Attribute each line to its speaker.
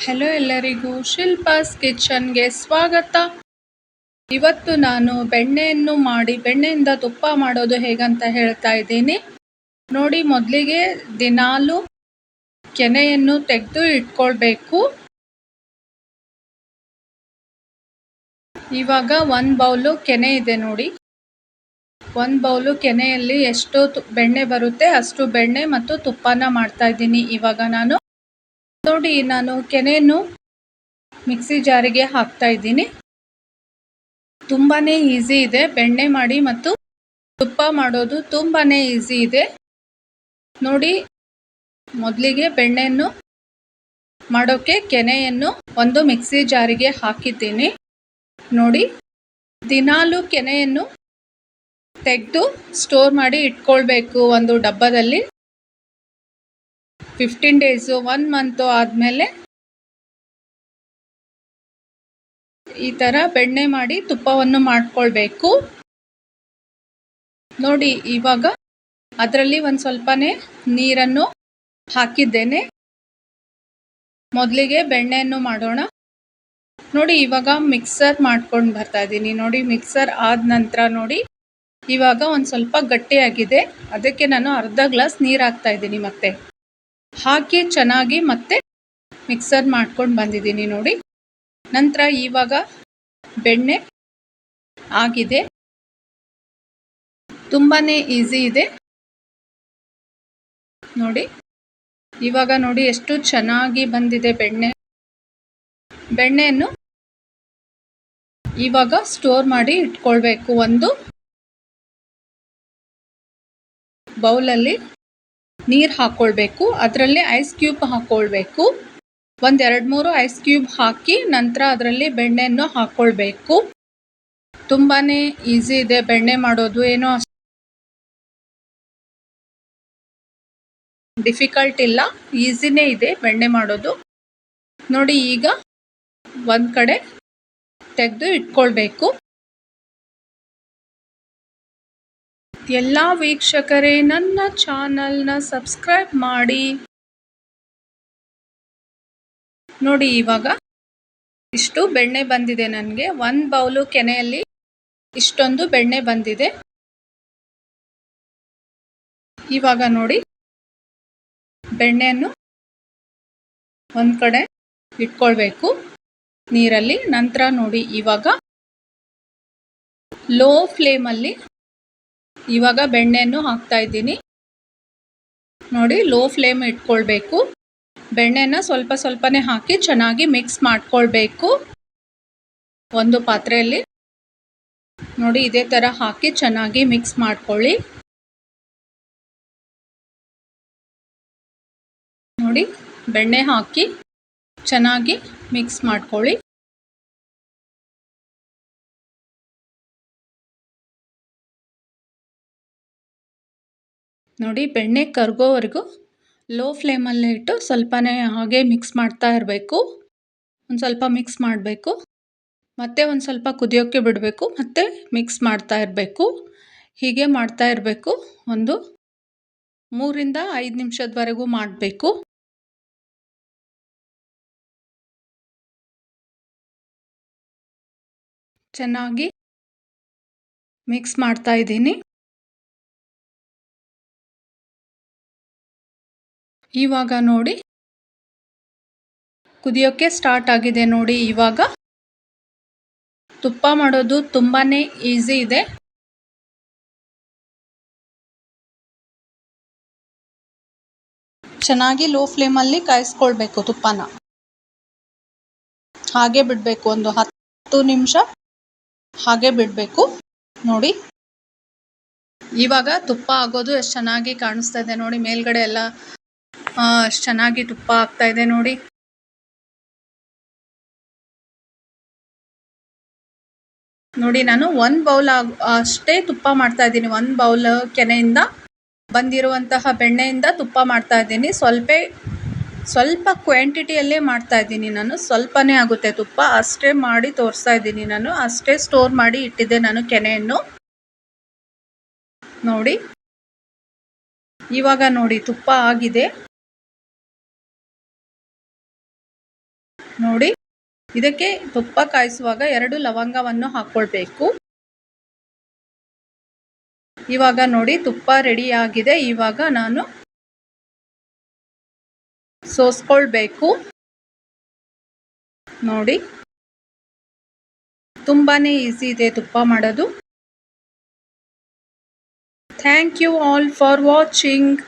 Speaker 1: Hello ಎಲ್ಲರಿಗೂ ಶಿಲ್ಪಾಸ್ ಕಿಚನ್ಗೆ ಸ್ವಾಗತ. ಇವತ್ತು ನಾನು ಬೆಣ್ಣೆಯಿಂದ ತುಪ್ಪ ಮಾಡೋದು ಹೇಗಂತ ಹೇಳ್ತಾ ಇದ್ದೀನಿ ನೋಡಿ. ಮೊದಲಿಗೆ ದಿನಾಲು ಕೆನೆಯನ್ನು ತೆಗೆದು ಇಟ್ಕೊಳ್ಬೇಕು. ಇವಾಗ 1 ಬೌಲು ಕೆನೆ ಇದೆ ನೋಡಿ. 1 ಬೌಲು ಕೆನೆಯಲ್ಲಿ ಎಷ್ಟು ಬೆಣ್ಣೆ ಬರುತ್ತೆ ಅಷ್ಟು ಬೆಣ್ಣೆ ಮತ್ತು ತುಪ್ಪನ ಮಾಡ್ತಾ ಇದ್ದೀನಿ ಇವಾಗ ನಾನು. ನೋಡಿ, ನಾನು ಕೆನೆಯನ್ನು ಮಿಕ್ಸಿ ಜಾರಿಗೆ ಹಾಕ್ತಾ ಇದ್ದೀನಿ. ತುಂಬಾನೇ ಈಸಿ ಇದೆ ಬೆಣ್ಣೆ ಮಾಡಿ ಮತ್ತು ತುಪ್ಪ ಮಾಡೋದು, ತುಂಬಾನೇ ಈಸಿ ಇದೆ ನೋಡಿ. ಮೊದಲಿಗೆ ಬೆಣ್ಣೆಯನ್ನು ಮಾಡೋಕೆ ಕೆನೆಯನ್ನು ಒಂದು ಮಿಕ್ಸಿ ಜಾರಿಗೆ ಹಾಕಿದ್ದೀನಿ ನೋಡಿ. ದಿನಾಲು ಕೆನೆಯನ್ನು ತೆಗೆದು ಸ್ಟೋರ್ ಮಾಡಿ ಇಟ್ಕೊಳ್ಬೇಕು ಒಂದು ಡಬ್ಬದಲ್ಲಿ. 15 days 1 month ಆದಮೇಲೆ ಈ ಥರ ಬೆಣ್ಣೆ ಮಾಡಿ ತುಪ್ಪವನ್ನು ಮಾಡ್ಕೊಳ್ಬೇಕು ನೋಡಿ. ಇವಾಗ ಅದರಲ್ಲಿ ಒಂದು ಸ್ವಲ್ಪನೇ ನೀರನ್ನು ಹಾಕಿದ್ದೇನೆ. ಮೊದಲಿಗೆ ಬೆಣ್ಣೆಯನ್ನು ಮಾಡೋಣ ನೋಡಿ. ಇವಾಗ ಮಿಕ್ಸರ್ ಮಾಡ್ಕೊಂಡು ಬರ್ತಾ ಇದ್ದೀನಿ ನೋಡಿ. ಮಿಕ್ಸರ್ ಆದ ನಂತರ ನೋಡಿ, ಇವಾಗ ಒಂದು ಸ್ವಲ್ಪ ಗಟ್ಟಿಯಾಗಿದೆ. ಅದಕ್ಕೆ ನಾನು ಅರ್ಧ ಗ್ಲಾಸ್ ನೀರು ಹಾಕ್ತಾ ಇದ್ದೀನಿ. ಮತ್ತೆ ಹಾಕಿ ಚೆನ್ನಾಗಿ ಮತ್ತೆ ಮಿಕ್ಸರ್ ಮಾಡ್ಕೊಂಡು ಬಂದಿದ್ದೀನಿ ನೋಡಿ. ನಂತರ ಇವಾಗ ಬೆಣ್ಣೆ ಆಗಿದೆ. ತುಂಬಾನೇ ಈಸಿ ಇದೆ ನೋಡಿ. ಇವಾಗ ನೋಡಿ ಎಷ್ಟು ಚೆನ್ನಾಗಿ ಬಂದಿದೆ ಬೆಣ್ಣೆಯನ್ನು ಇವಾಗ ಸ್ಟೋರ್ ಮಾಡಿ ಇಟ್ಕೊಳ್ಬೇಕು. ಒಂದು ಬೌಲಲ್ಲಿ ನೀರು ಹಾಕ್ಕೊಳ್ಬೇಕು. ಅದರಲ್ಲಿ ಐಸ್ ಕ್ಯೂಬ್ ಹಾಕ್ಕೊಳ್ಬೇಕು. 1-2-3 ಐಸ್ ಕ್ಯೂಬ್ ಹಾಕಿ ನಂತರ ಅದರಲ್ಲಿ ಬೆಣ್ಣೆಯನ್ನು ಹಾಕ್ಕೊಳ್ಬೇಕು. ತುಂಬಾನೇ ಈಸಿ ಇದೆ ಬೆಣ್ಣೆ ಮಾಡೋದು, ಏನೋ ಡಿಫಿಕಲ್ಟ್ ಇಲ್ಲ, ಈಸಿನೇ ಇದೆ ಬೆಣ್ಣೆ ಮಾಡೋದು ನೋಡಿ. ಈಗ ಒಂದು ಕಡೆ ತೆಗೆದು ಇಟ್ಕೊಳ್ಬೇಕು. ಎಲ್ಲ ವೀಕ್ಷಕರೇ ನನ್ನ ಚಾನಲ್ನ ಸಬ್ಸ್ಕ್ರೈಬ್ ಮಾಡಿ ನೋಡಿ. ಇವಾಗ ಇಷ್ಟು ಬೆಣ್ಣೆ ಬಂದಿದೆ ನನಗೆ. 1 ಬೌಲು ಕೆನೆಯಲ್ಲಿ ಇಷ್ಟೊಂದು ಬೆಣ್ಣೆ ಬಂದಿದೆ. ಇವಾಗ ನೋಡಿ ಬೆಣ್ಣೆಯನ್ನು ಒಂದು ಕಡೆ ಇಟ್ಕೊಳ್ಬೇಕು ನೀರಲ್ಲಿ. ನಂತರ ನೋಡಿ ಇವಾಗ ಲೋ ಫ್ಲೇಮಲ್ಲಿ ಇವಾಗ ಬೆಣ್ಣೆಯನ್ನು ಹಾಕ್ತಾ ಇದ್ದೀನಿ ನೋಡಿ. ಲೋ ಫ್ಲೇಮ್ ಇಟ್ಕೊಳ್ಬೇಕು. ಬೆಣ್ಣೆನ ಸ್ವಲ್ಪ ಸ್ವಲ್ಪನೇ ಹಾಕಿ ಚೆನ್ನಾಗಿ ಮಿಕ್ಸ್ ಮಾಡ್ಕೊಳ್ಬೇಕು ಒಂದು ಪಾತ್ರೆಯಲ್ಲಿ ನೋಡಿ. ಇದೇ ಥರ ಹಾಕಿ ಚೆನ್ನಾಗಿ ಮಿಕ್ಸ್ ಮಾಡ್ಕೊಳ್ಳಿ ನೋಡಿ. ಬೆಣ್ಣೆ ಹಾಕಿ ಚೆನ್ನಾಗಿ ಮಿಕ್ಸ್ ಮಾಡ್ಕೊಳ್ಳಿ ನೋಡಿ. ಬೆಣ್ಣೆ ಕರಗೋವರೆಗೂ ಲೋ ಫ್ಲೇಮಲ್ಲೇ ಇಟ್ಟು ಸ್ವಲ್ಪನೇ ಹಾಗೆ ಮಿಕ್ಸ್ ಮಾಡ್ತಾ ಇರಬೇಕು. ಒಂದು ಸ್ವಲ್ಪ ಮಿಕ್ಸ್ ಮಾಡಬೇಕು, ಮತ್ತೆ ಒಂದು ಸ್ವಲ್ಪ ಕುದಿಯೋಕ್ಕೆ ಬಿಡಬೇಕು, ಮತ್ತೆ ಮಿಕ್ಸ್ ಮಾಡ್ತಾ ಇರಬೇಕು. ಹೀಗೆ ಮಾಡ್ತಾ ಇರಬೇಕು. ಒಂದು 3-5 ನಿಮಿಷದವರೆಗೂ ಮಾಡಬೇಕು. ಚೆನ್ನಾಗಿ ಮಿಕ್ಸ್ ಮಾಡ್ತಾ ಇದ್ದೀನಿ. ಇವಾಗ ನೋಡಿ ಕುದಿಯೋಕ್ಕೆ ಸ್ಟಾರ್ಟ್ ಆಗಿದೆ ನೋಡಿ. ಇವಾಗ ತುಪ್ಪ ಮಾಡೋದು ತುಂಬಾನೇ ಈಸಿ ಇದೆ. ಚೆನ್ನಾಗಿ ಲೋ ಫ್ಲೇಮಲ್ಲಿ ಕಾಯಿಸ್ಕೊಳ್ಬೇಕು. ತುಪ್ಪನ ಹಾಗೆ ಬಿಡಬೇಕು. ಒಂದು 10 ನಿಮಿಷ ಹಾಗೆ ಬಿಡಬೇಕು ನೋಡಿ. ಇವಾಗ ತುಪ್ಪ ಆಗೋದು ಎಷ್ಟು ಚೆನ್ನಾಗಿ ಕಾಣಿಸ್ತಾ ಇದೆ ನೋಡಿ. ಮೇಲ್ಗಡೆ ಎಲ್ಲ ಎಷ್ಟು ಚೆನ್ನಾಗಿ ತುಪ್ಪ ಆಗ್ತಾ ಇದೆ ನೋಡಿ. ನೋಡಿ, ನಾನು 1 ಬೌಲ್ ಅಷ್ಟೇ ತುಪ್ಪ ಮಾಡ್ತಾ ಇದ್ದೀನಿ. 1 ಬೌಲ್ ಕೆನೆಯಿಂದ ಬಂದಿರುವಂತಹ ಬೆಣ್ಣೆಯಿಂದ ತುಪ್ಪ ಮಾಡ್ತಾ ಇದ್ದೀನಿ. ಸ್ವಲ್ಪ ಕ್ವಾಂಟಿಟಿಯಲ್ಲೇ ಮಾಡ್ತಾ ಇದ್ದೀನಿ ನಾನು. ಸ್ವಲ್ಪನೇ ಆಗುತ್ತೆ ತುಪ್ಪ, ಅಷ್ಟೇ ಮಾಡಿ ತೋರಿಸ್ತಾ ಇದ್ದೀನಿ ನಾನು. ಅಷ್ಟೇ ಸ್ಟೋರ್ ಮಾಡಿ ಇಟ್ಟಿದ್ದೆ ನಾನು ಕೆನೆಯನ್ನು ನೋಡಿ. ಇವಾಗ ನೋಡಿ ತುಪ್ಪ ಆಗಿದೆ. ನೋಡಿ, ಇದಕ್ಕೆ ತುಪ್ಪ ಕಾಯಿಸುವಾಗ 2 ಲವಂಗವನ್ನು ಹಾಕ್ಕೊಳ್ಬೇಕು. ಇವಾಗ ನೋಡಿ ತುಪ್ಪ ರೆಡಿ ಆಗಿದೆ. ಇವಾಗ ನಾನು ಸೋಸ್ಕೊಳ್ಬೇಕು. ನೋಡಿ, ತುಂಬಾನೇ ಈಸಿ ಇದೆ ತುಪ್ಪ ಮಾಡೋದು. Thank you all for watching.